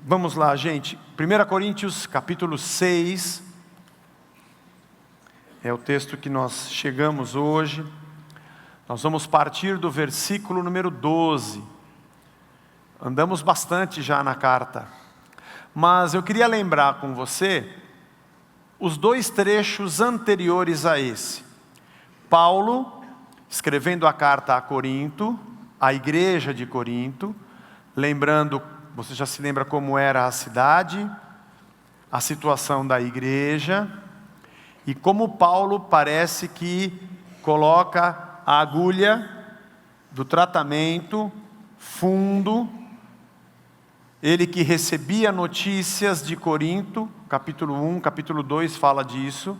Vamos lá, gente. 1 Coríntios, capítulo 6. É o texto que nós chegamos hoje. Nós vamos partir do versículo número 12. Andamos bastante já na carta. Mas eu queria lembrar com você os dois trechos anteriores a esse. Paulo, escrevendo a carta a Corinto, a igreja de Corinto, lembrando, você já se lembra como era a cidade, a situação da igreja, e como Paulo parece que coloca a agulha do tratamento fundo, ele que recebia notícias de Corinto, capítulo 1, capítulo 2 fala disso,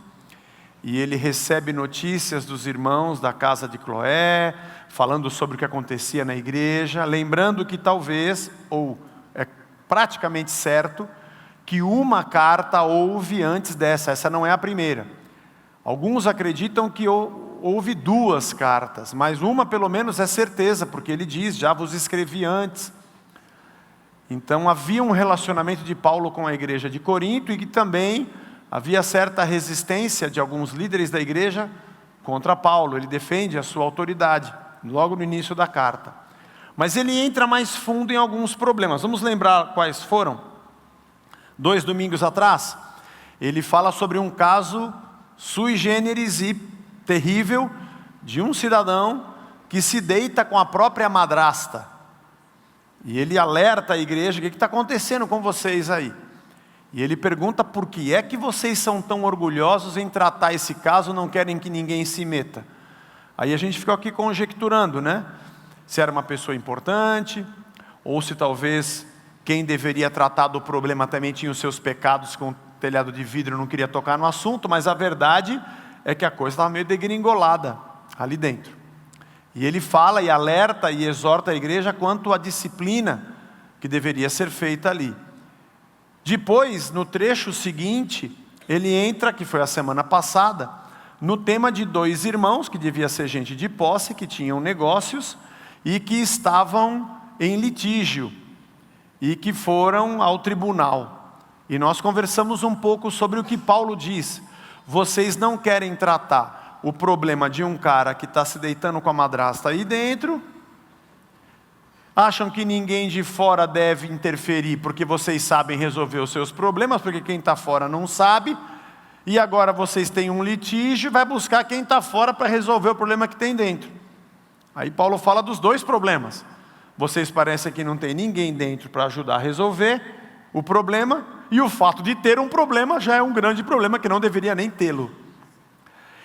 e ele recebe notícias dos irmãos da casa de Cloé, falando sobre o que acontecia na igreja, lembrando que talvez, ou é praticamente certo, que uma carta houve antes dessa, essa não é a primeira. Alguns acreditam que houve duas cartas, mas uma pelo menos é certeza, porque ele diz, já vos escrevi antes. Então havia um relacionamento de Paulo com a igreja de Corinto e que também havia certa resistência de alguns líderes da igreja contra Paulo. Ele defende a sua autoridade, logo no início da carta. Mas ele entra mais fundo em alguns problemas. Vamos lembrar quais foram? 2 domingos atrás, ele fala sobre um caso sui generis e terrível de um cidadão que se deita com a própria madrasta. E ele alerta a igreja, o que está acontecendo com vocês aí? E ele pergunta por que é que vocês são tão orgulhosos em tratar esse caso, não querem que ninguém se meta. Aí a gente ficou aqui conjecturando, né? Se era uma pessoa importante, ou se talvez quem deveria tratar do problema também tinha os seus pecados com telhado de vidro, não queria tocar no assunto, mas a verdade é que a coisa estava meio degringolada ali dentro. E ele fala e alerta e exorta a igreja quanto à disciplina que deveria ser feita ali. Depois, no trecho seguinte, ele entra, que foi a semana passada, no tema de dois irmãos, que devia ser gente de posse, que tinham negócios e que estavam em litígio e que foram ao tribunal. E nós conversamos um pouco sobre o que Paulo diz. Vocês não querem tratar o problema de um cara que está se deitando com a madrasta aí dentro, acham que ninguém de fora deve interferir porque vocês sabem resolver os seus problemas, porque quem está fora não sabe, e agora vocês têm um litígio, vai buscar quem está fora para resolver o problema que tem dentro. Aí Paulo fala dos dois problemas. Vocês parecem que não tem ninguém dentro para ajudar a resolver o problema, e o fato de ter um problema já é um grande problema que não deveria nem tê-lo.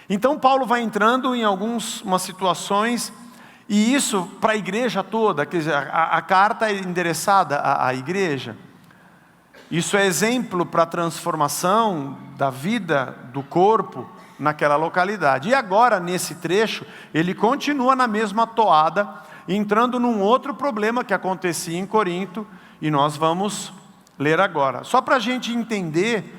Então Paulo vai entrando em algumas situações, e isso para a igreja toda, quer dizer, a carta é endereçada à igreja. Isso é exemplo para a transformação da vida do corpo naquela localidade. E agora, nesse trecho, ele continua na mesma toada, entrando num outro problema que acontecia em Corinto, e nós vamos ler agora. Só para a gente entender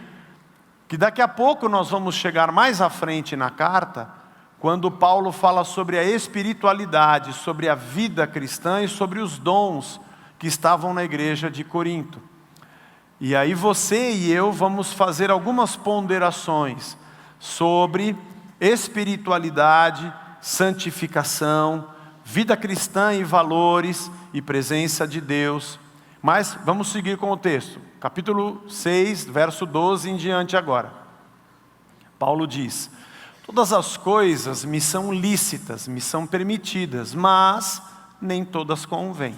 que daqui a pouco nós vamos chegar mais à frente na carta, quando Paulo fala sobre a espiritualidade, sobre a vida cristã e sobre os dons que estavam na igreja de Corinto. E aí você e eu vamos fazer algumas ponderações sobre espiritualidade, santificação, vida cristã e valores e presença de Deus. Mas vamos seguir com o texto. Capítulo 6, verso 12 em diante agora. Paulo diz: todas as coisas me são lícitas, me são permitidas, mas nem todas convêm.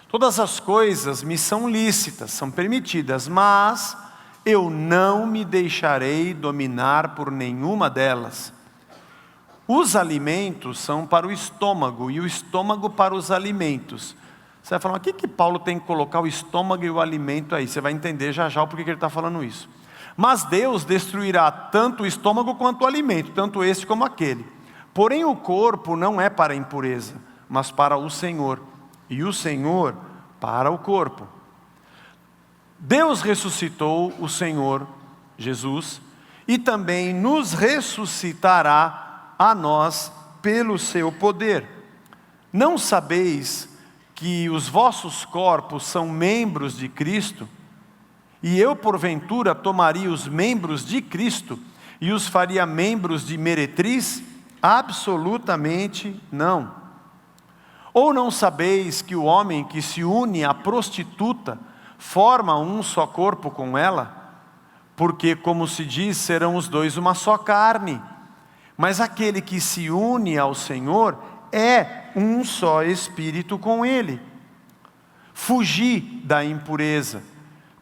Todas as coisas me são lícitas, são permitidas, mas eu não me deixarei dominar por nenhuma delas. Os alimentos são para o estômago e o estômago para os alimentos. Você vai falar, o que Paulo tem que colocar o estômago e o alimento aí? Você vai entender já já o porquê que ele está falando isso. Mas Deus destruirá tanto o estômago quanto o alimento, tanto esse como aquele. Porém o corpo não é para a impureza, mas para o Senhor, e o Senhor para o corpo. Deus ressuscitou o Senhor Jesus e também nos ressuscitará a nós pelo seu poder. Não sabeis que os vossos corpos são membros de Cristo, e eu porventura tomaria os membros de Cristo e os faria membros de meretriz? Absolutamente não. Ou não sabeis que o homem que se une à prostituta forma um só corpo com ela? Porque, como se diz, serão os dois uma só carne. Mas aquele que se une ao Senhor é um só espírito com Ele. Fugi da impureza.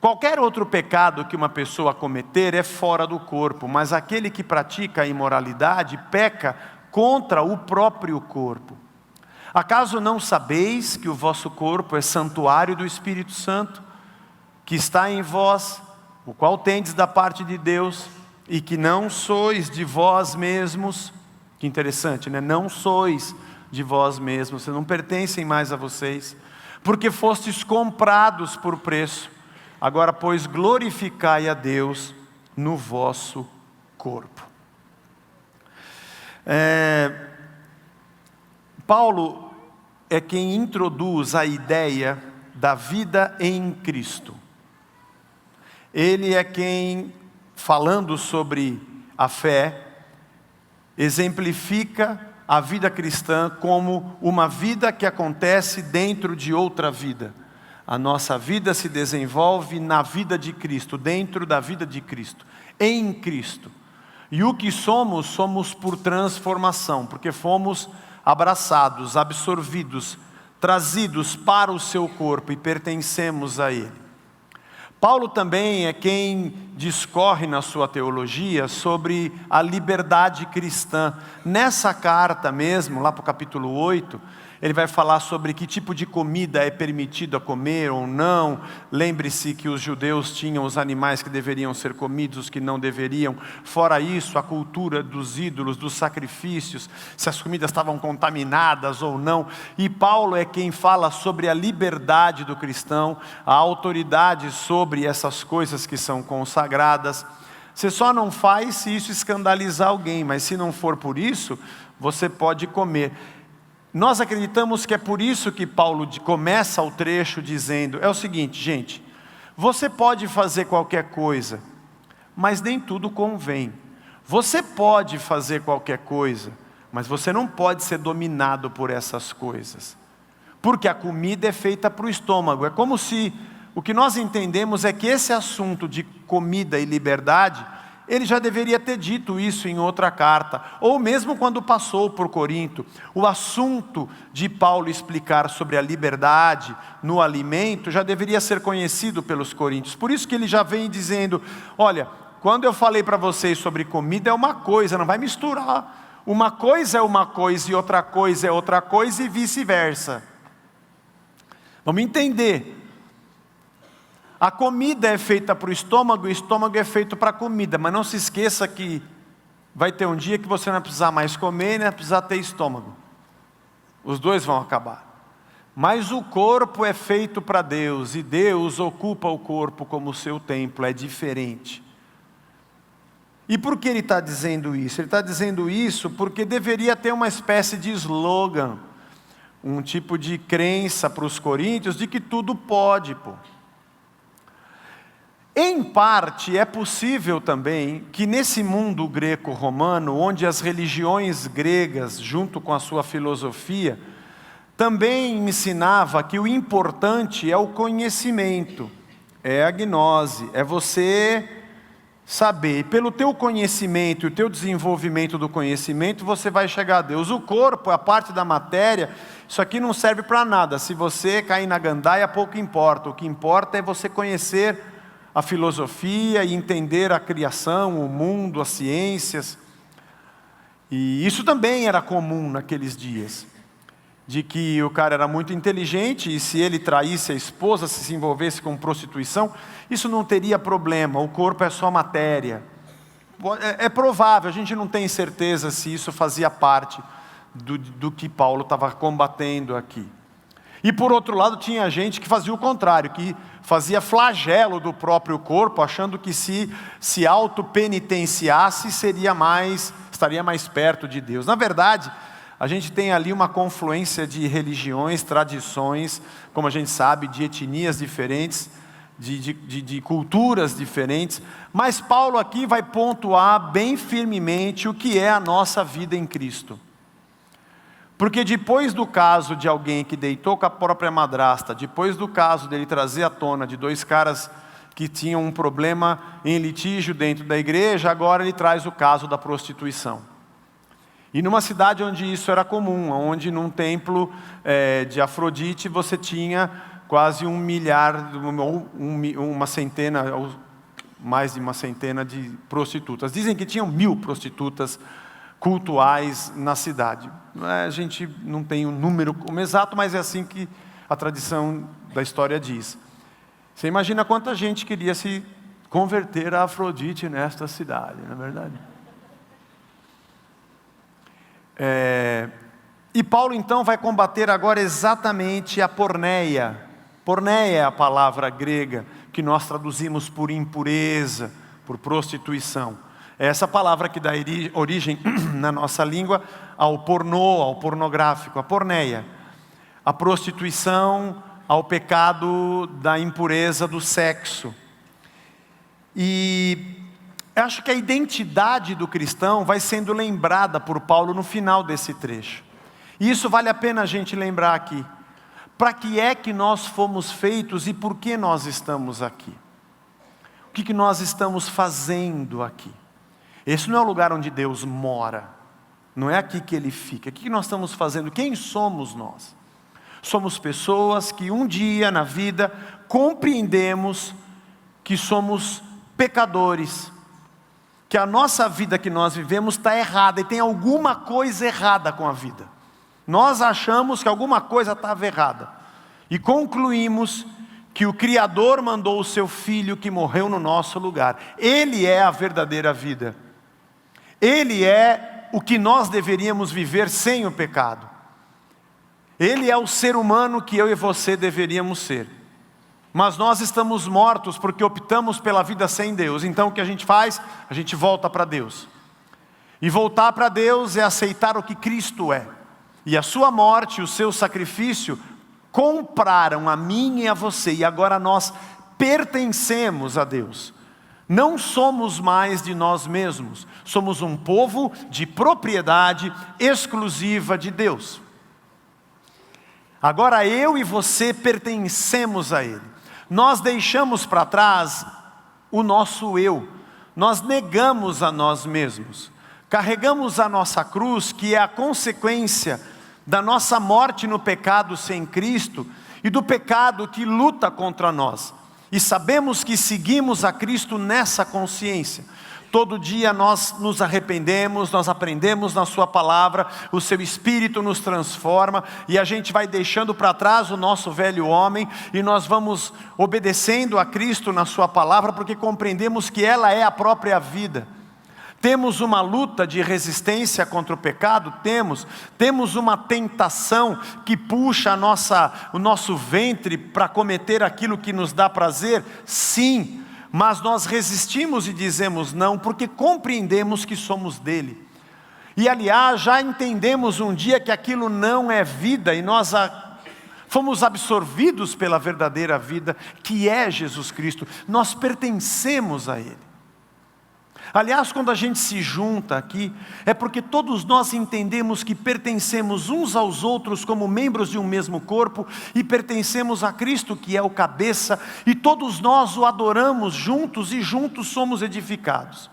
Qualquer outro pecado que uma pessoa cometer é fora do corpo, mas aquele que pratica a imoralidade peca contra o próprio corpo. Acaso não sabeis que o vosso corpo é santuário do Espírito Santo, que está em vós, o qual tendes da parte de Deus, e que não sois de vós mesmos? Que interessante, né? Não sois de vós mesmos, vocês não pertencem mais a vocês, porque fostes comprados por preço. Agora, pois, glorificai a Deus no vosso corpo. Paulo é quem introduz a ideia da vida em Cristo. Ele é quem, falando sobre a fé, exemplifica a vida cristã como uma vida que acontece dentro de outra vida. A nossa vida se desenvolve na vida de Cristo, dentro da vida de Cristo, em Cristo. E o que somos, somos por transformação, porque fomos abraçados, absorvidos, trazidos para o seu corpo e pertencemos a Ele. Paulo também é quem discorre na sua teologia sobre a liberdade cristã. Nessa carta mesmo, lá para o capítulo 8, ele vai falar sobre que tipo de comida é permitido a comer ou não. Lembre-se que os judeus tinham os animais que deveriam ser comidos, os que não deveriam. Fora isso, a cultura dos ídolos, dos sacrifícios, se as comidas estavam contaminadas ou não. E Paulo é quem fala sobre a liberdade do cristão, a autoridade sobre essas coisas que são consagradas. Você só não faz se isso escandalizar alguém, mas se não for por isso, você pode comer. Nós acreditamos que é por isso que Paulo começa o trecho dizendo, é o seguinte, gente, você pode fazer qualquer coisa, mas nem tudo convém. Você pode fazer qualquer coisa, mas você não pode ser dominado por essas coisas. Porque a comida é feita para o estômago. É como se, o que nós entendemos é que esse assunto de comida e liberdade, ele já deveria ter dito isso em outra carta, ou mesmo quando passou por Corinto. O assunto de Paulo explicar sobre a liberdade no alimento já deveria ser conhecido pelos coríntios. Por isso que ele já vem dizendo, olha, quando eu falei para vocês sobre comida é uma coisa, não vai misturar. Uma coisa é uma coisa e outra coisa é outra coisa e vice-versa. Vamos entender. A comida é feita para o estômago e o estômago é feito para a comida. Mas não se esqueça que vai ter um dia que você não vai precisar mais comer e não vai precisar ter estômago. Os dois vão acabar. Mas o corpo é feito para Deus e Deus ocupa o corpo como seu templo. É diferente. E por que ele está dizendo isso? Ele está dizendo isso porque deveria ter uma espécie de slogan, um tipo de crença para os coríntios de que tudo pode, pô. Em parte, é possível também que nesse mundo greco-romano, onde as religiões gregas, junto com a sua filosofia, também ensinava que o importante é o conhecimento, é a gnose, é você saber. E pelo teu conhecimento e o teu desenvolvimento do conhecimento, você vai chegar a Deus. O corpo, a parte da matéria, isso aqui não serve para nada. Se você cair na gandaia, pouco importa. O que importa é você conhecer a filosofia e entender a criação, o mundo, as ciências. E isso também era comum naqueles dias, de que o cara era muito inteligente e se ele traísse a esposa, se envolvesse com prostituição, isso não teria problema, o corpo é só matéria. É provável, a gente não tem certeza se isso fazia parte do que Paulo estava combatendo aqui. E por outro lado tinha gente que fazia o contrário, que fazia flagelo do próprio corpo, achando que se auto-penitenciasse estaria mais perto de Deus. Na verdade, A gente tem ali uma confluência de religiões, tradições, como a gente sabe, de etnias diferentes, de culturas diferentes. Mas Paulo aqui vai pontuar bem firmemente o que é a nossa vida em Cristo. Porque depois do caso de alguém que deitou com a própria madrasta, depois do caso dele trazer à tona de dois caras que tinham um problema em litígio dentro da igreja, agora ele traz o caso da prostituição. E numa cidade onde isso era comum, onde num templo de Afrodite você tinha quase 1 milhar, uma centena, ou mais de uma centena de prostitutas. Dizem que tinham 1000 prostitutas cultuais na cidade. A gente não tem um número exato, mas é assim que a tradição da história diz. Você imagina quanta gente queria se converter a Afrodite nesta cidade, não é verdade? E Paulo então vai combater agora exatamente a porneia. Porneia é a palavra grega que nós traduzimos por impureza, por prostituição. É essa palavra que dá origem na nossa língua ao pornô, ao pornográfico, a porneia. A prostituição, ao pecado da impureza do sexo. E acho que a identidade do cristão vai sendo lembrada por Paulo no final desse trecho. E isso vale a pena a gente lembrar aqui. Para que é que nós fomos feitos e por que nós estamos aqui? O que nós estamos fazendo aqui? Esse não é o lugar onde Deus mora. Não é aqui que Ele fica. O que nós estamos fazendo? Quem somos nós? Somos pessoas que um dia na vida compreendemos que somos pecadores, que a nossa vida que nós vivemos está errada e tem alguma coisa errada com a vida. Nós achamos que alguma coisa estava errada e concluímos que o Criador mandou o seu Filho que morreu no nosso lugar. Ele é a verdadeira vida. Ele é o que nós deveríamos viver sem o pecado. Ele é o ser humano que eu e você deveríamos ser. Mas nós estamos mortos porque optamos pela vida sem Deus. Então o que a gente faz? A gente volta para Deus. E voltar para Deus é aceitar o que Cristo é. E a sua morte, o seu sacrifício, compraram a mim e a você. E agora nós pertencemos a Deus. Não somos mais de nós mesmos. Somos um povo de propriedade exclusiva de Deus. Agora eu e você pertencemos a Ele. Nós deixamos para trás o nosso eu. Nós negamos a nós mesmos. Carregamos a nossa cruz, que é a consequência da nossa morte no pecado sem Cristo e do pecado que luta contra nós. E sabemos que seguimos a Cristo nessa consciência. Todo dia nós nos arrependemos, nós aprendemos na sua palavra, o seu Espírito nos transforma e a gente vai deixando para trás o nosso velho homem e nós vamos obedecendo a Cristo na sua palavra porque compreendemos que ela é a própria vida. Temos uma luta de resistência contra o pecado? Temos uma tentação que puxa o nosso ventre para cometer aquilo que nos dá prazer? Sim, mas nós resistimos e dizemos não, porque compreendemos que somos dele. E aliás, já entendemos um dia que aquilo não é vida e nós fomos absorvidos pela verdadeira vida, que é Jesus Cristo. Nós pertencemos a ele. Aliás, quando a gente se junta aqui, é porque todos nós entendemos que pertencemos uns aos outros como membros de um mesmo corpo e pertencemos a Cristo, que é o cabeça, e todos nós o adoramos juntos e juntos somos edificados.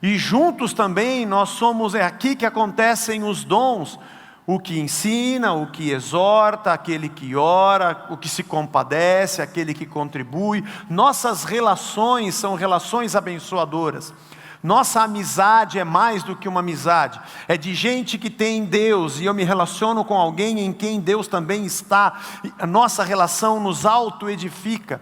E juntos também nós somos, é aqui que acontecem os dons, o que ensina, o que exorta, aquele que ora, o que se compadece, aquele que contribui. Nossas relações são relações abençoadoras. Nossa amizade é mais do que uma amizade. É de gente que tem Deus e eu me relaciono com alguém em quem Deus também está. A nossa relação nos autoedifica.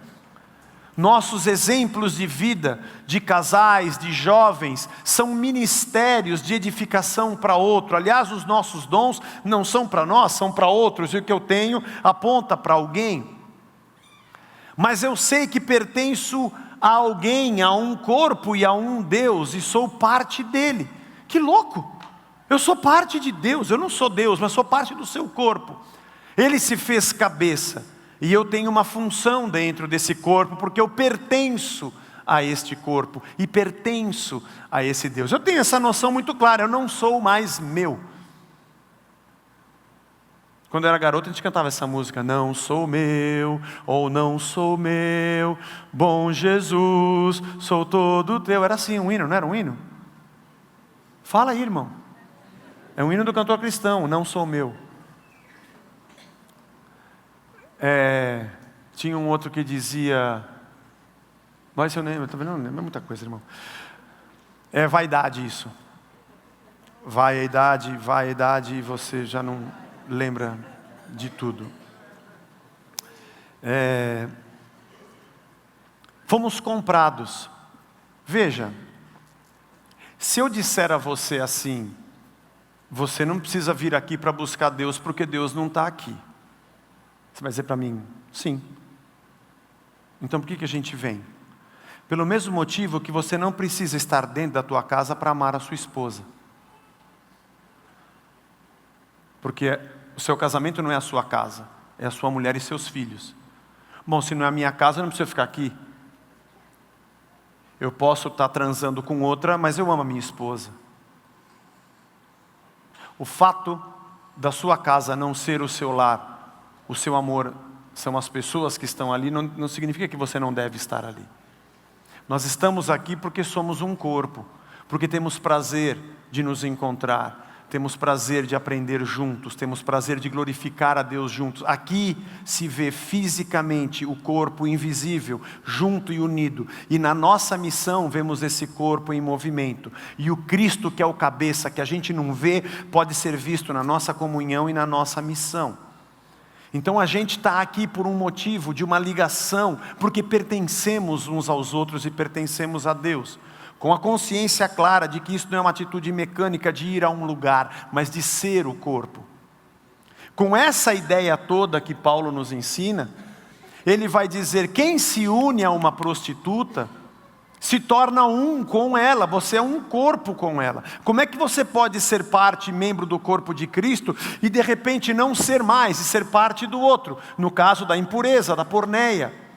Nossos exemplos de vida, de casais, de jovens, são ministérios de edificação para outro. Aliás, os nossos dons não são para nós, são para outros. E o que eu tenho aponta para alguém. Mas eu sei que pertenço a alguém, a um corpo e a um Deus, e sou parte dele. Que louco! Eu sou parte de Deus, eu não sou Deus, mas sou parte do seu corpo. Ele se fez cabeça, e eu tenho uma função dentro desse corpo, porque eu pertenço a este corpo, e pertenço a esse Deus. Eu tenho essa noção muito clara, eu não sou mais meu. Quando eu era garoto, a gente cantava essa música, não sou meu, ou não sou meu, bom Jesus, sou todo teu. Era assim um hino, não era um hino? Fala aí, irmão. É um hino do cantor cristão, não sou meu. Tinha um outro que dizia, mas eu lembro, não lembro muita coisa, irmão. É vaidade isso. Vaidade, e você já não lembra de tudo. Fomos comprados. Veja, se eu disser a você assim, você não precisa vir aqui para buscar Deus, porque Deus não está aqui. Você vai dizer para mim, sim. Então por que a gente vem? Pelo mesmo motivo que você não precisa estar dentro da tua casa para amar a sua esposa. Porque o seu casamento não é a sua casa, é a sua mulher e seus filhos. Bom, se não é a minha casa, eu não preciso ficar aqui. Eu posso estar transando com outra, mas eu amo a minha esposa. O fato da sua casa não ser o seu lar, o seu amor são as pessoas que estão ali, não significa que você não deve estar ali. Nós estamos aqui porque somos um corpo, porque temos prazer de nos encontrar, temos prazer de aprender juntos, temos prazer de glorificar a Deus juntos. Aqui se vê fisicamente o corpo invisível, junto e unido. E na nossa missão vemos esse corpo em movimento. E o Cristo que é o cabeça, que a gente não vê, pode ser visto na nossa comunhão e na nossa missão. Então a gente está aqui por um motivo de uma ligação, porque pertencemos uns aos outros e pertencemos a Deus. Com a consciência clara de que isso não é uma atitude mecânica de ir a um lugar, mas de ser o corpo. Com essa ideia toda que Paulo nos ensina, ele vai dizer, quem se une a uma prostituta, se torna um com ela, você é um corpo com ela. Como é que você pode ser parte, membro do corpo de Cristo, e de repente não ser mais, e ser parte do outro? No caso da impureza, da porneia.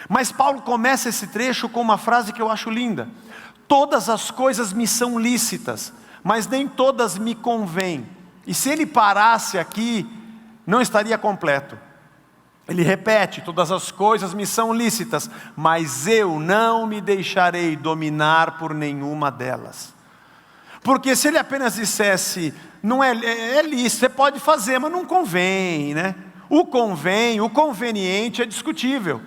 Mas Paulo começa esse trecho com uma frase que eu acho linda. Todas as coisas me são lícitas, mas nem todas me convêm. E se ele parasse aqui, não estaria completo. Ele repete, todas as coisas me são lícitas, mas eu não me deixarei dominar por nenhuma delas. Porque se ele apenas dissesse, não é lícito, você pode fazer, mas não convém, né? O conveniente é discutível.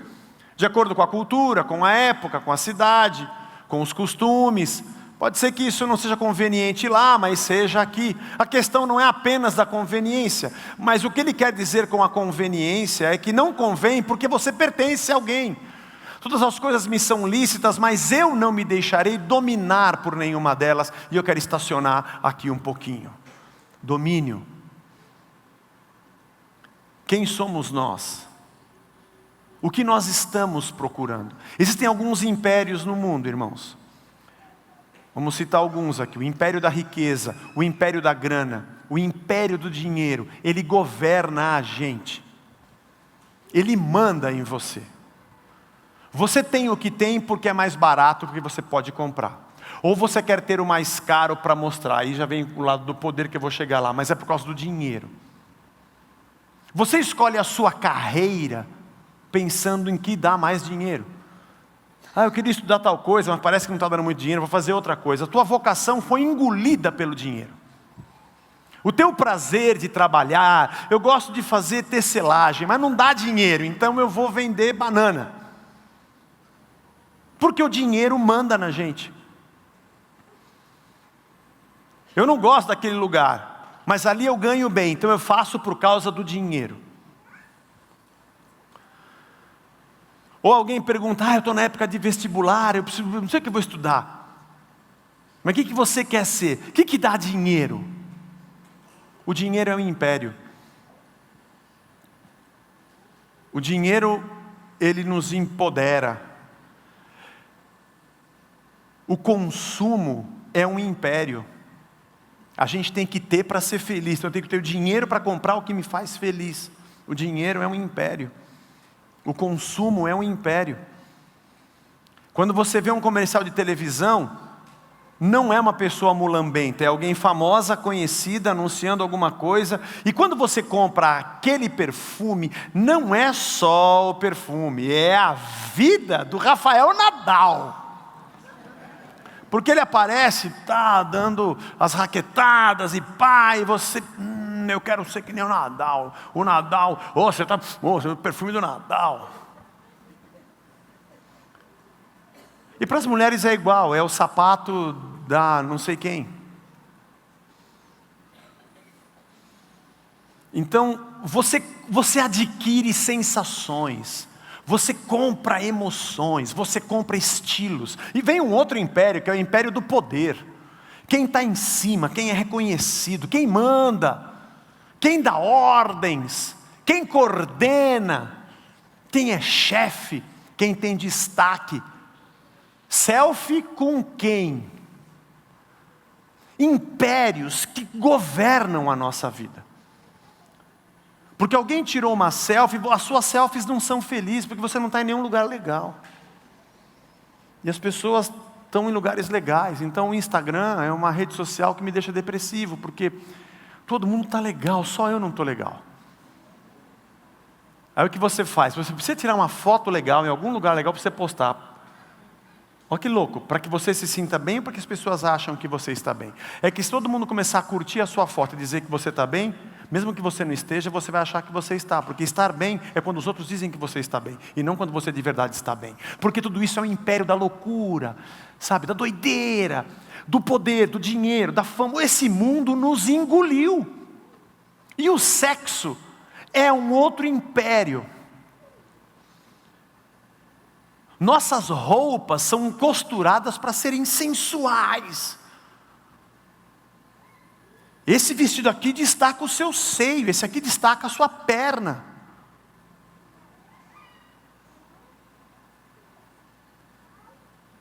De acordo com a cultura, com a época, com a cidade, com os costumes. Pode ser que isso não seja conveniente lá, mas seja aqui. A questão não é apenas da conveniência, mas o que ele quer dizer com a conveniência é que não convém porque você pertence a alguém. Todas as coisas me são lícitas, mas eu não me deixarei dominar por nenhuma delas. E eu quero estacionar aqui um pouquinho. Domínio. Quem somos nós? O que nós estamos procurando? Existem alguns impérios no mundo, irmãos. Vamos citar alguns aqui. O império da riqueza, o império da grana, o império do dinheiro. Ele governa a gente. Ele manda em você. Você tem o que tem porque é mais barato, porque você pode comprar. Ou você quer ter o mais caro para mostrar. Aí já vem o lado do poder que eu vou chegar lá. Mas é por causa do dinheiro. Você escolhe a sua carreira pensando em que dá mais dinheiro. Eu queria estudar tal coisa, mas parece que não está dando muito dinheiro, vou fazer outra coisa. A tua vocação foi engolida pelo dinheiro. O teu prazer de trabalhar, eu gosto de fazer tecelagem, mas não dá dinheiro, então eu vou vender banana. Porque o dinheiro manda na gente. Eu não gosto daquele lugar, mas ali eu ganho bem, então eu faço por causa do dinheiro. Ou alguém pergunta, eu estou na época de vestibular, eu não sei o que eu vou estudar. Mas o que você quer ser? O que dá dinheiro? O dinheiro é um império. O dinheiro, ele nos empodera. O consumo é um império. A gente tem que ter para ser feliz. Então eu tenho que ter o dinheiro para comprar o que me faz feliz. O dinheiro é um império. O consumo é um império. Quando você vê um comercial de televisão, não é uma pessoa mulambenta, é alguém famosa, conhecida, anunciando alguma coisa. E quando você compra aquele perfume, não é só o perfume, é a vida do Rafael Nadal. Porque ele aparece, tá dando as raquetadas e pá, e você, eu quero ser que nem o Nadal. O Nadal, você o perfume do Nadal. E para as mulheres é igual, é o sapato da não sei quem. Então, você adquire sensações, você compra emoções, você compra estilos. E vem um outro império, que é o império do poder. Quem está em cima, quem é reconhecido, quem manda, quem dá ordens, quem coordena, quem é chefe, quem tem destaque. Selfie com quem? Impérios que governam a nossa vida. Porque alguém tirou uma selfie, as suas selfies não são felizes, porque você não está em nenhum lugar legal. E as pessoas estão em lugares legais. Então o Instagram é uma rede social que me deixa depressivo, porque todo mundo está legal, só eu não estou legal. Aí o que você faz? Você precisa tirar uma foto legal, em algum lugar legal, para você postar. Olha que louco, para que você se sinta bem ou para que as pessoas acham que você está bem? É que se todo mundo começar a curtir a sua foto e dizer que você está bem, mesmo que você não esteja, você vai achar que você está. Porque estar bem é quando os outros dizem que você está bem, e não quando você de verdade está bem. Porque tudo isso é um império da loucura, sabe, da doideira, do poder, do dinheiro, da fama. Esse mundo nos engoliu. E o sexo é um outro império. Nossas roupas são costuradas para serem sensuais. Esse vestido aqui destaca o seu seio, esse aqui destaca a sua perna.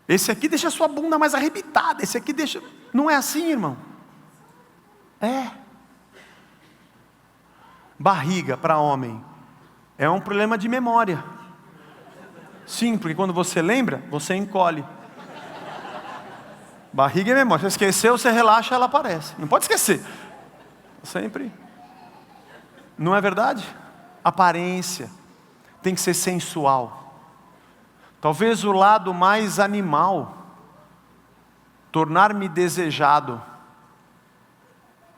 Esse aqui deixa a sua bunda mais arrebitada, esse aqui deixa... Não é assim, irmão? É. Barriga para homem é um problema de memória. Sim, porque quando você lembra, você encolhe. Barriga é memória. Você esqueceu, você relaxa, ela aparece. Não pode esquecer. Sempre. Não é verdade? Aparência tem que ser sensual. Talvez o lado mais animal, tornar-me desejado,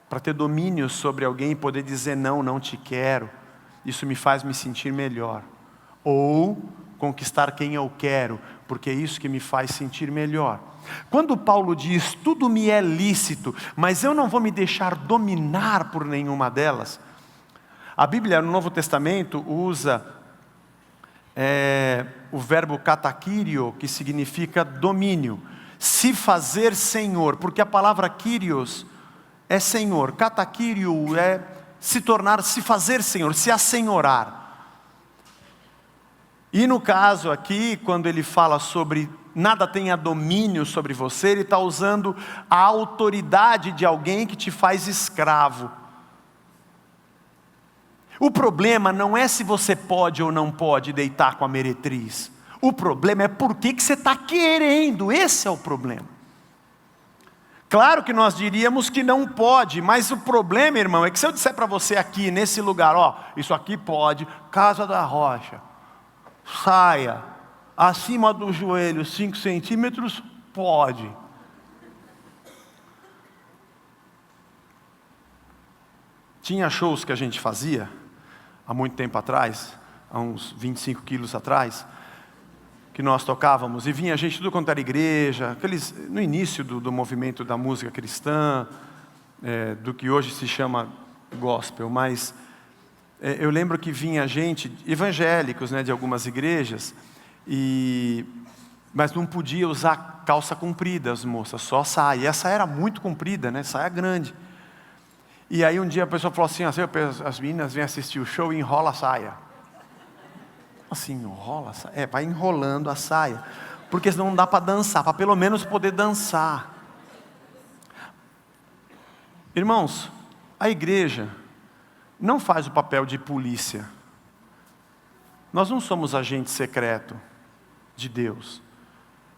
para ter domínio sobre alguém e poder dizer não, não te quero. Isso me faz me sentir melhor. Ou conquistar quem eu quero, porque é isso que me faz sentir melhor. Quando Paulo diz, tudo me é lícito, mas eu não vou me deixar dominar por nenhuma delas. A Bíblia no Novo Testamento usa o verbo katakirio, que significa domínio. Se fazer senhor, porque a palavra kyrios é senhor. Katakirio é se tornar, se fazer senhor, se assenhorar. E no caso aqui, quando ele fala sobre nada tenha domínio sobre você, ele está usando a autoridade de alguém que te faz escravo. O problema não é se você pode ou não pode deitar com a meretriz. O problema é por que você está querendo, esse é o problema. Claro que nós diríamos que não pode, mas o problema, irmão, é que se eu disser para você aqui, nesse lugar, ó, isso aqui pode, Casa da Rocha, saia, acima do joelho, 5 centímetros, pode. Tinha shows que a gente fazia, há muito tempo atrás, há uns 25 quilos atrás, que nós tocávamos, e vinha gente tudo quanto era igreja, no início do movimento da música cristã, do que hoje se chama gospel, mas eu lembro que vinha gente, evangélicos, de algumas igrejas, mas não podia usar calça comprida, as moças, só saia, e a saia era muito comprida, saia grande. E aí um dia a pessoa falou assim, as meninas vêm assistir o show e enrola a saia. Assim, enrola a saia? Vai enrolando a saia, porque senão não dá para dançar, para pelo menos poder dançar. Irmãos, a igreja não faz o papel de polícia. Nós não somos agente secreto de Deus,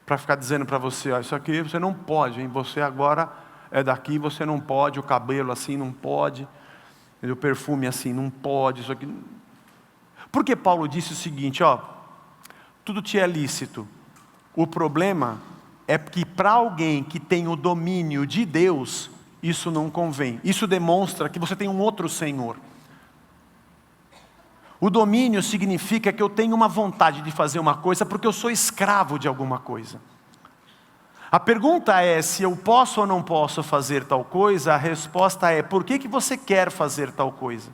para ficar dizendo para você, ó, isso aqui você não pode, hein? Você agora é daqui, você não pode, o cabelo assim não pode, o perfume assim não pode, isso aqui. Porque Paulo disse o seguinte, ó, tudo te é lícito. O problema é que para alguém que tem o domínio de Deus, isso não convém. Isso demonstra que você tem um outro Senhor. O domínio significa que eu tenho uma vontade de fazer uma coisa porque eu sou escravo de alguma coisa. A pergunta é se eu posso ou não posso fazer tal coisa. A resposta é, por que você quer fazer tal coisa?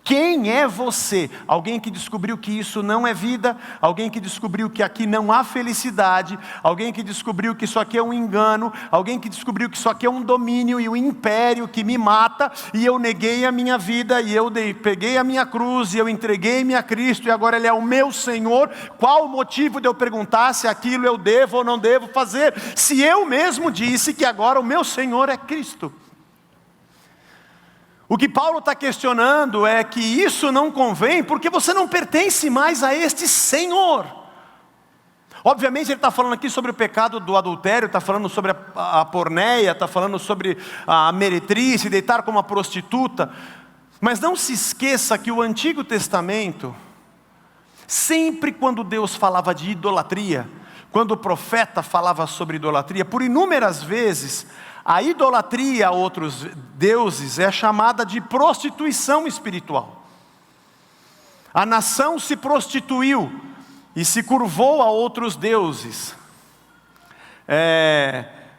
Quem é você? Alguém que descobriu que isso não é vida? Alguém que descobriu que aqui não há felicidade? Alguém que descobriu que isso aqui é um engano? Alguém que descobriu que isso aqui é um domínio e um império que me mata? E eu neguei a minha vida, e eu peguei a minha cruz, e eu entreguei-me a Cristo, e agora Ele é o meu Senhor. Qual o motivo de eu perguntar se aquilo eu devo ou não devo fazer? Se eu mesmo disse que agora o meu Senhor é Cristo. O que Paulo está questionando é que isso não convém porque você não pertence mais a este Senhor. Obviamente ele está falando aqui sobre o pecado do adultério, está falando sobre a porneia, está falando sobre a meretriz, se deitar com uma prostituta. Mas não se esqueça que o Antigo Testamento, sempre quando Deus falava de idolatria, quando o profeta falava sobre idolatria, por inúmeras vezes, a idolatria a outros deuses é chamada de prostituição espiritual. A nação se prostituiu e se curvou a outros deuses.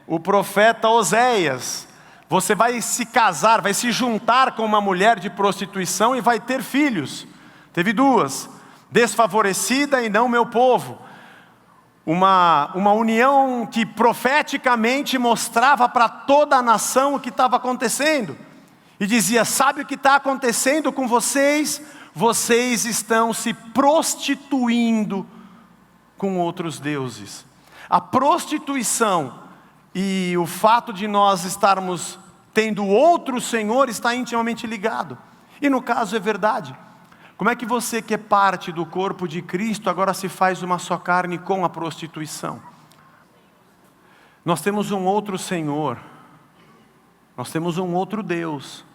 O profeta Oséias, você vai se casar, vai se juntar com uma mulher de prostituição e vai ter filhos. Teve duas, desfavorecida e não meu povo. Uma união que profeticamente mostrava para toda a nação o que estava acontecendo. E dizia, sabe o que está acontecendo com vocês? Vocês estão se prostituindo com outros deuses. A prostituição e o fato de nós estarmos tendo outro Senhor está intimamente ligado. E no caso é verdade. Como é que você que é parte do corpo de Cristo agora se faz uma só carne com a prostituição? Nós temos um outro Senhor. Nós temos um outro Deus.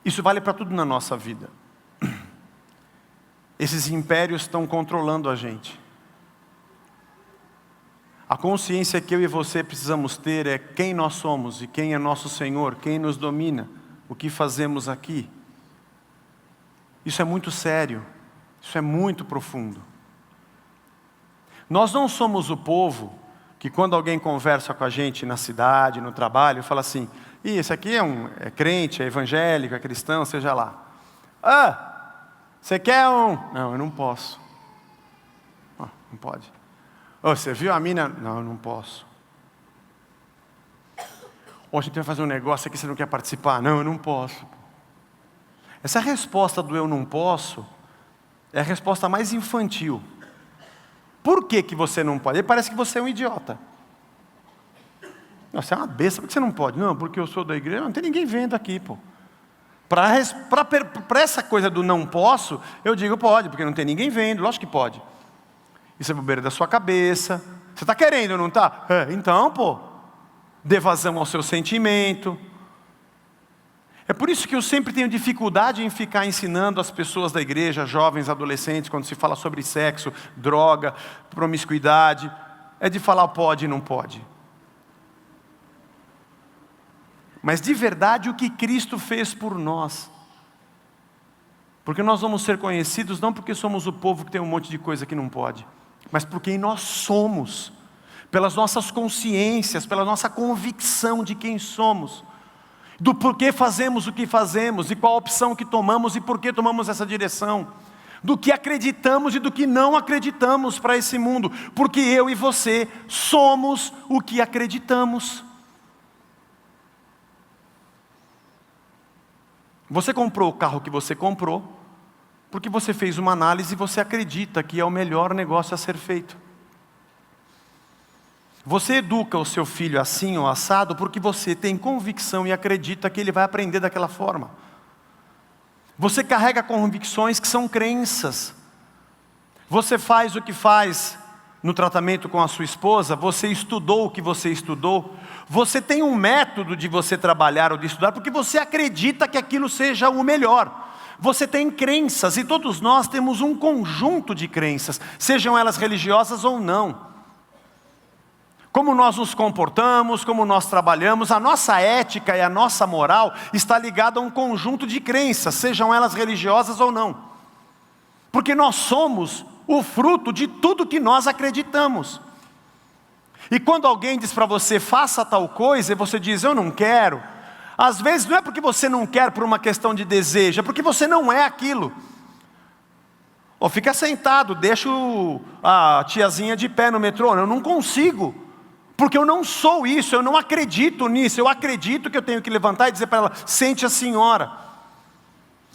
Isso vale para tudo na nossa vida. Esses impérios estão controlando a gente. A consciência que eu e você precisamos ter é quem nós somos e quem é nosso Senhor, quem nos domina. O que fazemos aqui? Isso é muito sério, isso é muito profundo. Nós não somos o povo que quando alguém conversa com a gente na cidade, no trabalho, fala assim, esse aqui é crente, é evangélico, é cristão, seja lá. Você quer um? Não, eu não posso. Não pode. Você viu a mina? Não, eu não posso. A gente vai fazer um negócio aqui, você não quer participar? Não, eu não posso. Essa resposta do eu não posso é a resposta mais infantil. Por que você não pode? Ele parece que você é um idiota. Você é uma besta, por que você não pode? Não, porque eu sou da igreja, não tem ninguém vendo aqui, pô. Para essa coisa do não posso, eu digo pode, porque não tem ninguém vendo, lógico que pode. Isso é bobeira da sua cabeça. Você está querendo, não está? Então, pô. Dê vazão ao seu sentimento. É por isso que eu sempre tenho dificuldade em ficar ensinando as pessoas da igreja, jovens, adolescentes, quando se fala sobre sexo, droga, promiscuidade, é de falar pode e não pode. Mas de verdade o que Cristo fez por nós. Porque nós vamos ser conhecidos não porque somos o povo que tem um monte de coisa que não pode, mas por quem nós somos. Pelas nossas consciências, pela nossa convicção de quem somos, do porquê fazemos o que fazemos, e qual a opção que tomamos e por que tomamos essa direção, do que acreditamos e do que não acreditamos para esse mundo, porque eu e você somos o que acreditamos. Você comprou o carro que você comprou, porque você fez uma análise e você acredita que é o melhor negócio a ser feito. Você educa o seu filho assim ou assado porque você tem convicção e acredita que ele vai aprender daquela forma. Você carrega convicções que são crenças. Você faz o que faz no tratamento com a sua esposa, você estudou o que você estudou, você tem um método de você trabalhar ou de estudar porque você acredita que aquilo seja o melhor. Você tem crenças e todos nós temos um conjunto de crenças, sejam elas religiosas ou não. Como nós nos comportamos, como nós trabalhamos, a nossa ética e a nossa moral está ligada a um conjunto de crenças, sejam elas religiosas ou não. Porque nós somos o fruto de tudo que nós acreditamos. E quando alguém diz para você, faça tal coisa, e você diz, eu não quero. Às vezes não é porque você não quer por uma questão de desejo, é porque você não é aquilo. Ou fica sentado, deixa a tiazinha de pé no metrô, eu não consigo. Porque eu não sou isso, eu não acredito nisso. Eu acredito que eu tenho que levantar e dizer para ela, sente a senhora.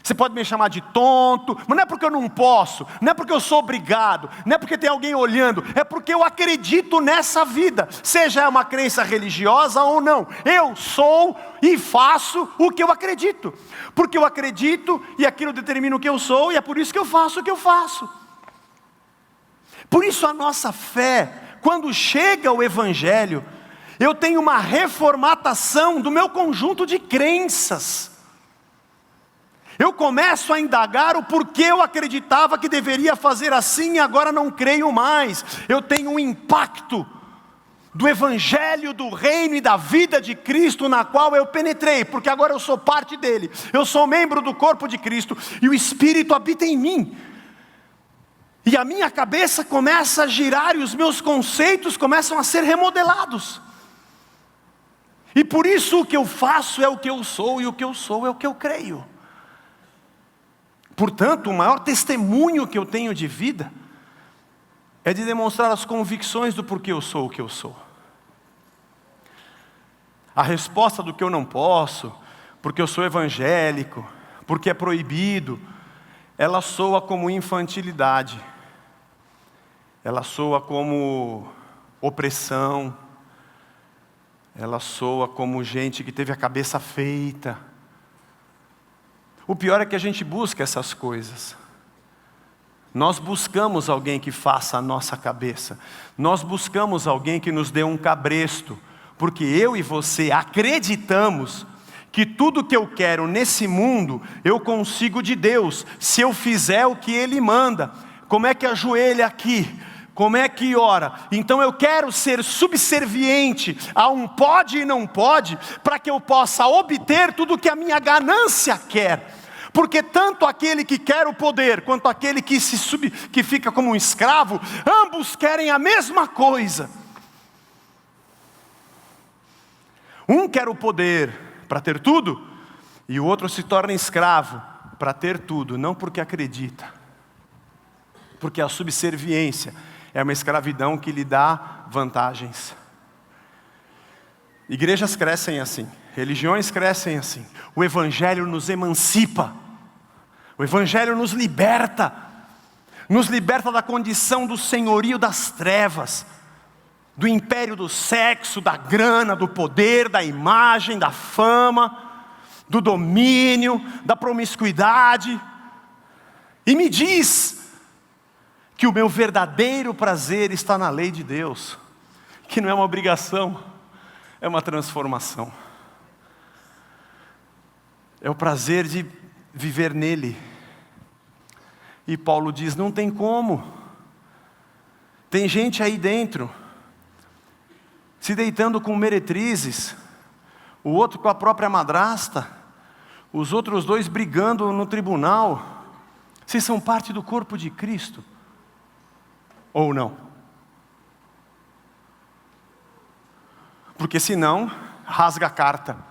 Você pode me chamar de tonto, mas não é porque eu não posso, não é porque eu sou obrigado, não é porque tem alguém olhando, é porque eu acredito nessa vida, seja uma crença religiosa ou não. Eu sou e faço o que eu acredito, porque eu acredito e aquilo determina o que eu sou, e é por isso que eu faço o que eu faço. Por isso a nossa fé, quando chega o Evangelho, eu tenho uma reformatação do meu conjunto de crenças. Eu começo a indagar o porquê eu acreditava que deveria fazer assim e agora não creio mais. Eu tenho um impacto do Evangelho, do reino e da vida de Cristo na qual eu penetrei, porque agora eu sou parte dele. Eu sou membro do corpo de Cristo e o Espírito habita em mim. E a minha cabeça começa a girar e os meus conceitos começam a ser remodelados. E por isso o que eu faço é o que eu sou e o que eu sou é o que eu creio. Portanto, o maior testemunho que eu tenho de vida é de demonstrar as convicções do porquê eu sou o que eu sou. A resposta do que eu não posso, porque eu sou evangélico, porque é proibido, ela soa como infantilidade. Ela soa como opressão. Ela soa como gente que teve a cabeça feita. O pior é que a gente busca essas coisas. Nós buscamos alguém que faça a nossa cabeça. Nós buscamos alguém que nos dê um cabresto. Porque eu e você acreditamos que tudo que eu quero nesse mundo, eu consigo de Deus, se eu fizer o que Ele manda. Como é que ajoelha aqui? Como é que ora? Então eu quero ser subserviente a um pode e não pode, para que eu possa obter tudo que a minha ganância quer. Porque tanto aquele que quer o poder, quanto aquele que fica como um escravo, ambos querem a mesma coisa. Um quer o poder para ter tudo, e o outro se torna escravo para ter tudo, não porque acredita. Porque a subserviência é uma escravidão que lhe dá vantagens. Igrejas crescem assim, religiões crescem assim. O Evangelho nos emancipa, o Evangelho nos liberta da condição do senhorio das trevas, do império do sexo, da grana, do poder, da imagem, da fama, do domínio, da promiscuidade. E me diz que o meu verdadeiro prazer está na lei de Deus, que não é uma obrigação, é uma transformação. É o prazer de viver nele. E Paulo diz, não tem como. Tem gente aí dentro, se deitando com meretrizes, o outro com a própria madrasta, os outros dois brigando no tribunal. Vocês são parte do corpo de Cristo? Ou não? Porque senão, rasga a carta.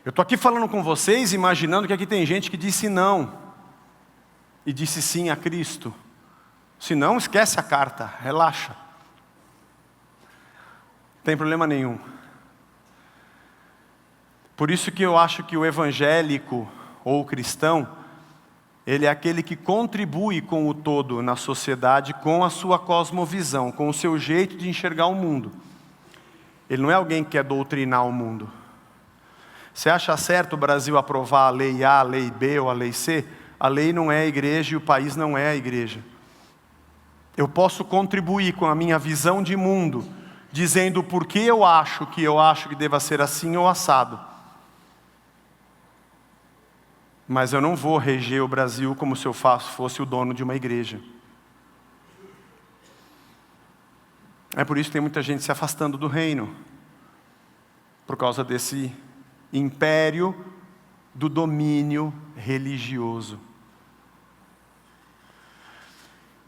Eu estou aqui falando com vocês, imaginando que aqui tem gente que disse não, e disse sim a Cristo. Se não, esquece a carta, relaxa. Não tem problema nenhum. Por isso que eu acho que o evangélico ou o cristão Ele é aquele que contribui com o todo na sociedade, com a sua cosmovisão, com o seu jeito de enxergar o mundo. Ele não é alguém que quer doutrinar o mundo. Você acha certo o Brasil aprovar a lei A, a lei B ou a lei C? A lei não é a igreja e o país não é a igreja. Eu posso contribuir com a minha visão de mundo, dizendo por que eu acho que deva ser assim ou assado. Mas eu não vou reger o Brasil como se eu fosse o dono de uma igreja. É por isso que tem muita gente se afastando do reino. Por causa desse império do domínio religioso.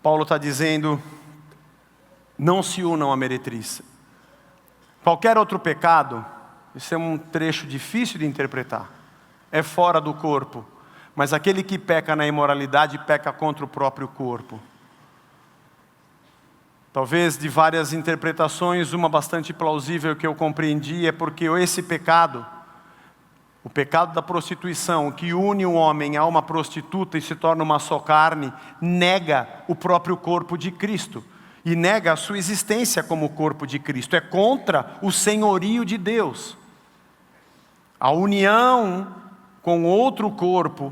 Paulo está dizendo, não se unam à meretriz. Qualquer outro pecado, isso é um trecho difícil de interpretar, é fora do corpo. Mas aquele que peca na imoralidade, peca contra o próprio corpo. Talvez de várias interpretações, uma bastante plausível que eu compreendi é porque esse pecado, o pecado da prostituição, que une o homem a uma prostituta e se torna uma só carne, nega o próprio corpo de Cristo. E nega a sua existência como corpo de Cristo. É contra o senhorio de Deus. A união com outro corpo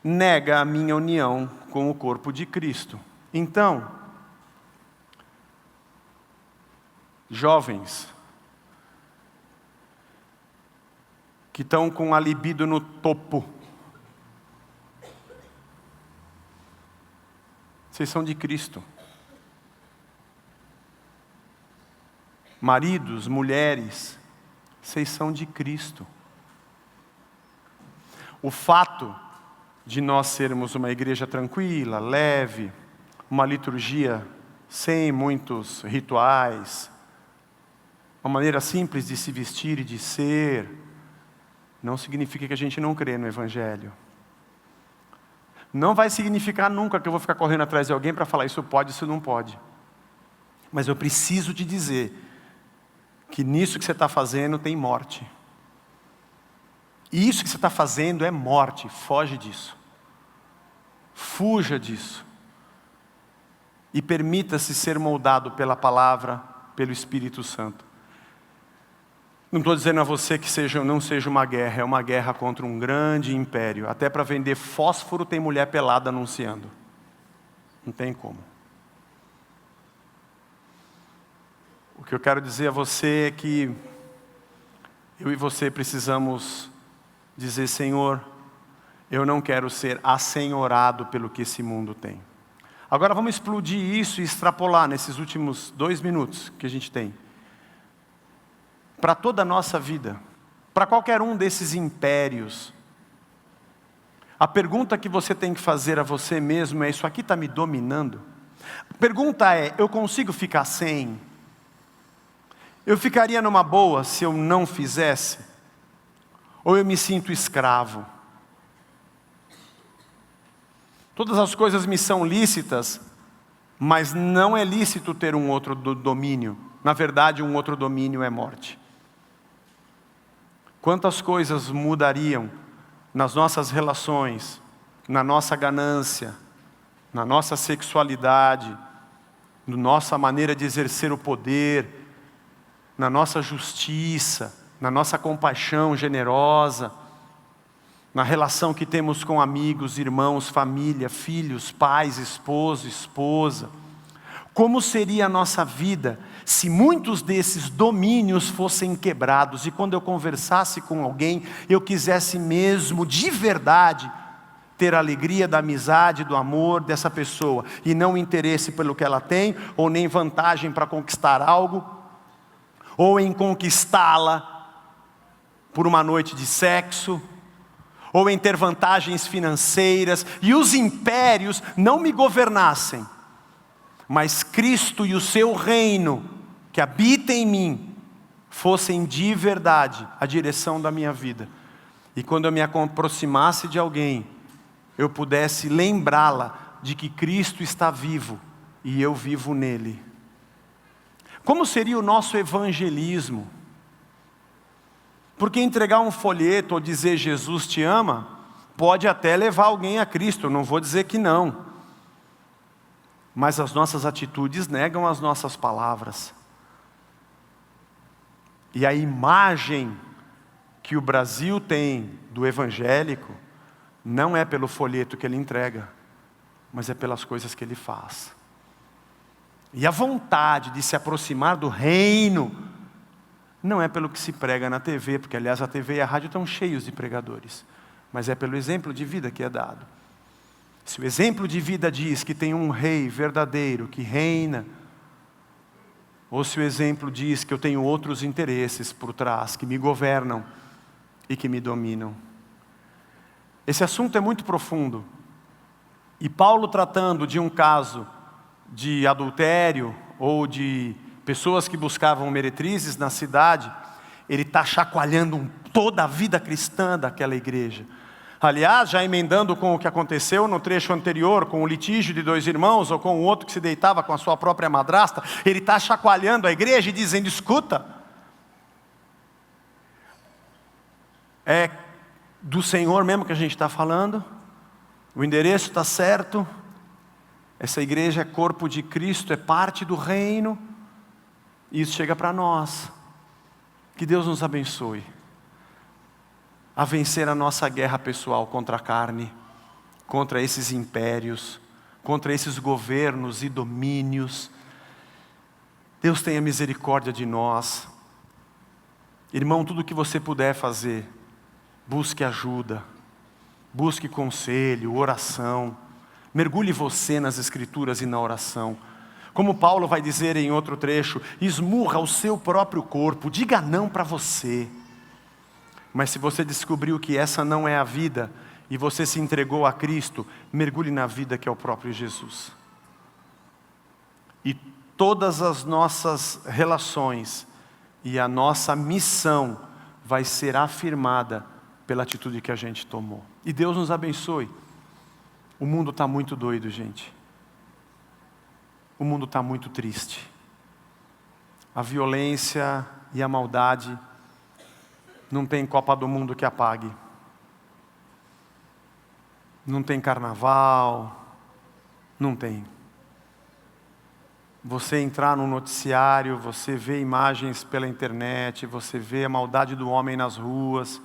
nega a minha união com o corpo de Cristo. Então, jovens que estão com a libido no topo, vocês são de Cristo. Maridos, mulheres, vocês são de Cristo. O fato de nós sermos uma igreja tranquila, leve, uma liturgia sem muitos rituais, uma maneira simples de se vestir e de ser, não significa que a gente não crê no Evangelho. Não vai significar nunca que eu vou ficar correndo atrás de alguém para falar isso pode, isso não pode. Mas eu preciso te dizer que nisso que você está fazendo tem morte. E isso que você está fazendo é morte, foge disso. Fuja disso. E permita-se ser moldado pela palavra, pelo Espírito Santo. Não estou dizendo a você que não seja uma guerra, é uma guerra contra um grande império. Até para vender fósforo tem mulher pelada anunciando. Não tem como. O que eu quero dizer a você é que eu e você precisamos dizer, Senhor, eu não quero ser assenhorado pelo que esse mundo tem. Agora vamos explodir isso e extrapolar nesses últimos 2 minutos que a gente tem. Para toda a nossa vida, para qualquer um desses impérios. A pergunta que você tem que fazer a você mesmo é, isso aqui está me dominando? A pergunta é, eu consigo ficar sem? Eu ficaria numa boa se eu não fizesse? Ou eu me sinto escravo? Todas as coisas me são lícitas, mas não é lícito ter um outro domínio. Na verdade, um outro domínio é morte. Quantas coisas mudariam nas nossas relações, na nossa ganância, na nossa sexualidade, na nossa maneira de exercer o poder, na nossa justiça, na nossa compaixão generosa, na relação que temos com amigos, irmãos, família, filhos, pais, esposo, esposa. Como seria a nossa vida se muitos desses domínios fossem quebrados e quando eu conversasse com alguém, eu quisesse mesmo, de verdade, ter a alegria da amizade, do amor dessa pessoa e não interesse pelo que ela tem ou nem vantagem para conquistar algo ou em conquistá-la por uma noite de sexo ou em ter vantagens financeiras, e os impérios não me governassem, mas Cristo e o seu reino, que habita em mim, fossem de verdade a direção da minha vida. E quando eu me aproximasse de alguém, eu pudesse lembrá-la de que Cristo está vivo, e eu vivo nele. Como seria o nosso evangelismo? Porque entregar um folheto ou dizer Jesus te ama, pode até levar alguém a Cristo, eu não vou dizer que não. Mas as nossas atitudes negam as nossas palavras. E a imagem que o Brasil tem do evangélico não é pelo folheto que ele entrega, mas é pelas coisas que ele faz. E a vontade de se aproximar do reino não é pelo que se prega na TV, porque aliás a TV e a rádio estão cheios de pregadores, mas é pelo exemplo de vida que é dado. Se o exemplo de vida diz que tem um rei verdadeiro que reina, ou se o exemplo diz que eu tenho outros interesses por trás, que me governam e que me dominam. Esse assunto é muito profundo. E Paulo, tratando de um caso de adultério ou de pessoas que buscavam meretrizes na cidade, ele está chacoalhando toda a vida cristã daquela igreja. Aliás, já emendando com o que aconteceu no trecho anterior, com o litígio de 2 irmãos, ou com o outro que se deitava com a sua própria madrasta, ele está chacoalhando a igreja e dizendo: escuta, é do Senhor mesmo que a gente está falando, o endereço está certo, essa igreja é corpo de Cristo, é parte do reino, e isso chega para nós. Que Deus nos abençoe a vencer a nossa guerra pessoal contra a carne, contra esses impérios, contra esses governos e domínios. Deus tenha misericórdia de nós. Irmão, tudo o que você puder fazer, busque ajuda, busque conselho, oração, mergulhe você nas Escrituras e na oração. Como Paulo vai dizer em outro trecho, esmurra o seu próprio corpo, diga não para você. Mas se você descobriu que essa não é a vida, e você se entregou a Cristo, mergulhe na vida que é o próprio Jesus. E todas as nossas relações e a nossa missão vai ser afirmada pela atitude que a gente tomou. E Deus nos abençoe. O mundo está muito doido, gente. O mundo está muito triste. A violência e a maldade não tem Copa do Mundo que apague. Não tem carnaval. Não tem. Você entrar num noticiário, você vê imagens pela internet, você vê a maldade do homem nas ruas.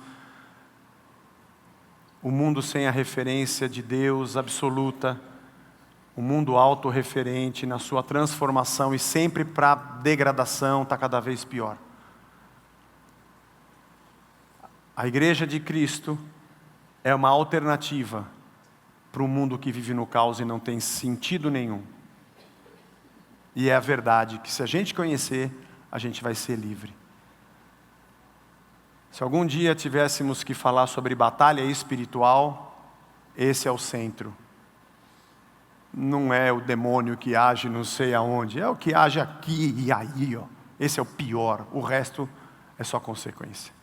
O mundo sem a referência de Deus absoluta. O mundo autorreferente na sua transformação e sempre para degradação, está cada vez pior. A igreja de Cristo é uma alternativa para um mundo que vive no caos e não tem sentido nenhum. E é a verdade que se a gente conhecer, a gente vai ser livre. Se algum dia tivéssemos que falar sobre batalha espiritual, esse é o centro. Não é o demônio que age não sei aonde, é o que age aqui e aí, ó. Esse é o pior, o resto é só consequência.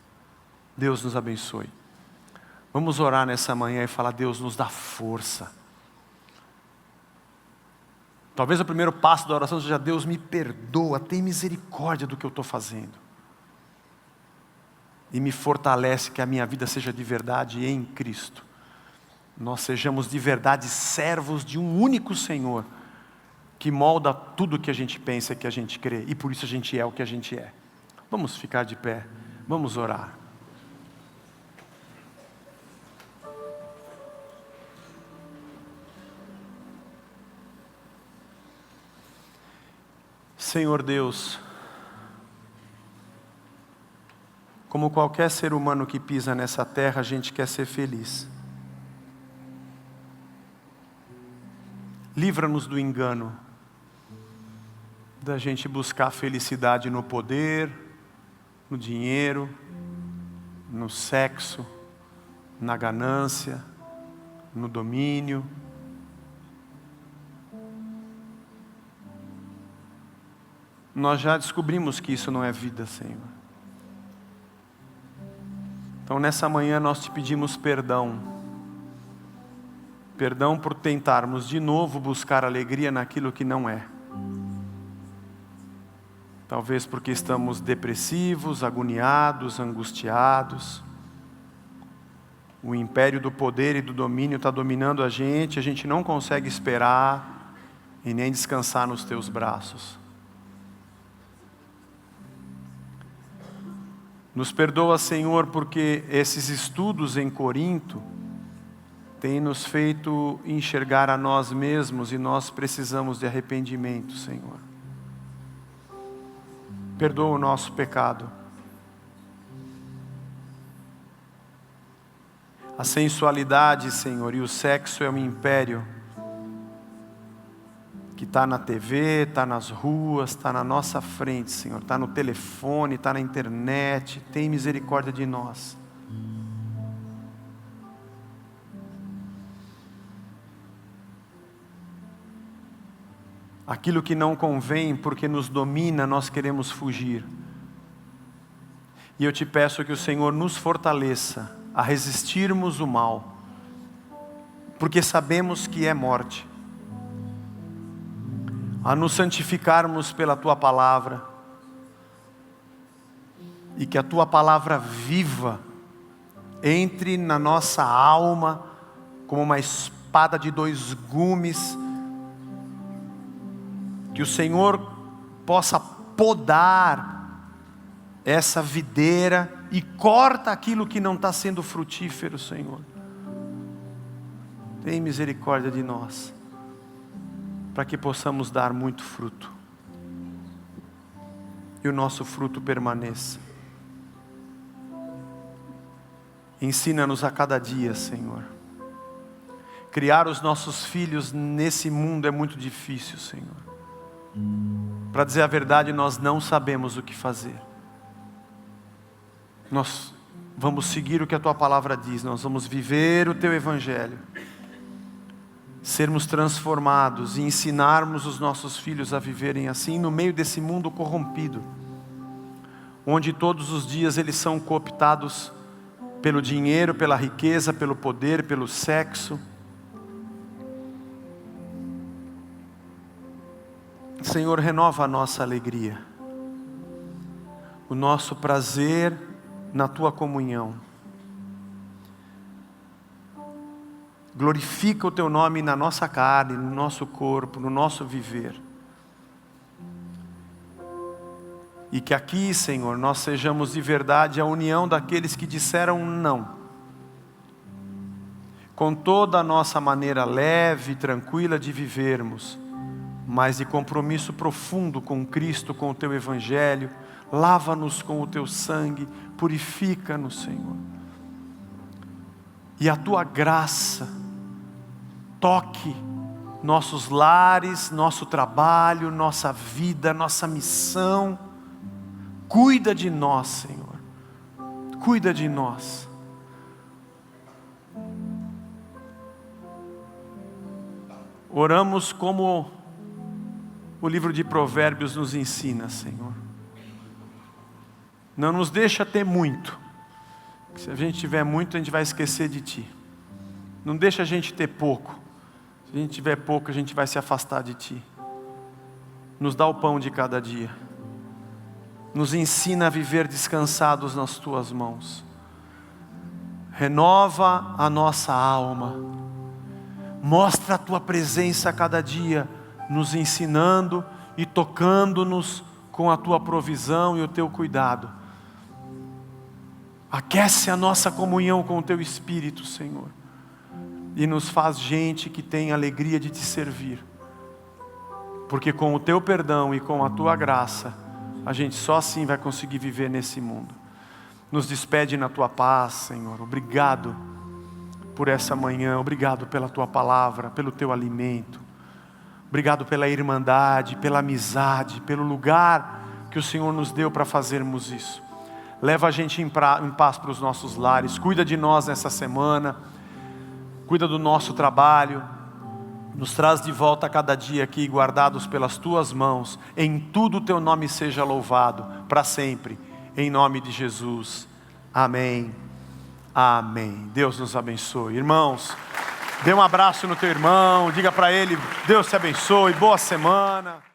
Deus nos abençoe. Vamos orar nessa manhã e falar: Deus, nos dá força. Talvez o primeiro passo da oração seja: Deus, me perdoa, tem misericórdia do que eu estou fazendo. E me fortalece que a minha vida seja de verdade em Cristo. Nós sejamos de verdade servos de um único Senhor, que molda tudo o que a gente pensa, que a gente crê, e por isso a gente é o que a gente é. Vamos ficar de pé, vamos orar. Senhor Deus, como qualquer ser humano que pisa nessa terra, a gente quer ser feliz. Livra-nos do engano, da gente buscar felicidade no poder, no dinheiro, no sexo, na ganância, no domínio. Nós já descobrimos que isso não é vida, Senhor. Então nessa manhã nós te pedimos perdão. Perdão por tentarmos de novo buscar alegria naquilo que não é. Talvez porque estamos depressivos, agoniados, angustiados. O império do poder e do domínio está dominando a gente não consegue esperar e nem descansar nos teus braços. Nos perdoa, Senhor, porque esses estudos em Corinto têm nos feito enxergar a nós mesmos e nós precisamos de arrependimento, Senhor. Perdoa o nosso pecado. A sensualidade, Senhor, e o sexo é um império que está na TV, está nas ruas, está na nossa frente, Senhor. Está no telefone, está na internet. Tem misericórdia de nós. Aquilo que não convém, porque nos domina, nós queremos fugir. E eu te peço que o Senhor nos fortaleça a resistirmos o mal, porque sabemos que é morte. A nos santificarmos pela Tua Palavra, e que a Tua Palavra viva entre na nossa alma, como uma espada de 2 gumes, que o Senhor possa podar essa videira e corta aquilo que não está sendo frutífero, Senhor. Tem misericórdia de nós, para que possamos dar muito fruto, e o nosso fruto permaneça. Ensina-nos a cada dia, Senhor. Criar os nossos filhos nesse mundo é muito difícil, Senhor. Para dizer a verdade, nós não sabemos o que fazer. Nós vamos seguir o que a Tua Palavra diz, nós vamos viver o Teu Evangelho, sermos transformados e ensinarmos os nossos filhos a viverem assim no meio desse mundo corrompido, onde todos os dias eles são cooptados pelo dinheiro, pela riqueza, pelo poder, pelo sexo. Senhor, renova a nossa alegria, o nosso prazer na Tua comunhão. Glorifica o Teu nome na nossa carne, no nosso corpo, no nosso viver. E que aqui, Senhor, nós sejamos de verdade a união daqueles que disseram não. Com toda a nossa maneira leve e tranquila de vivermos, mas de compromisso profundo com Cristo, com o Teu Evangelho. Lava-nos com o Teu sangue, purifica-nos, Senhor. E a Tua graça toque nossos lares, nosso trabalho, nossa vida, nossa missão. Cuida de nós, Senhor. Cuida de nós. Oramos como o livro de Provérbios nos ensina, Senhor. Não nos deixa ter muito. Se a gente tiver muito, a gente vai esquecer de Ti. Não deixa a gente ter pouco. Se a gente tiver pouco, a gente vai se afastar de Ti. Nos dá o pão de cada dia. Nos ensina a viver descansados nas Tuas mãos. Renova a nossa alma. Mostra a Tua presença a cada dia, nos ensinando e tocando-nos com a Tua provisão e o Teu cuidado. Aquece a nossa comunhão com o Teu Espírito, Senhor, e nos faz gente que tem alegria de Te servir, porque com o Teu perdão e com a Tua graça, a gente só assim vai conseguir viver nesse mundo. Nos despede na Tua paz, Senhor. Obrigado por essa manhã, obrigado pela Tua palavra, pelo Teu alimento, obrigado pela irmandade, pela amizade, pelo lugar que o Senhor nos deu para fazermos isso. Leva a gente em paz para os nossos lares, cuida de nós nessa semana, cuida do nosso trabalho, nos traz de volta a cada dia aqui, guardados pelas Tuas mãos. Em tudo o Teu nome seja louvado, para sempre, em nome de Jesus. Amém. Amém. Deus nos abençoe. Irmãos, dê um abraço no teu irmão, diga para ele, Deus te abençoe, boa semana.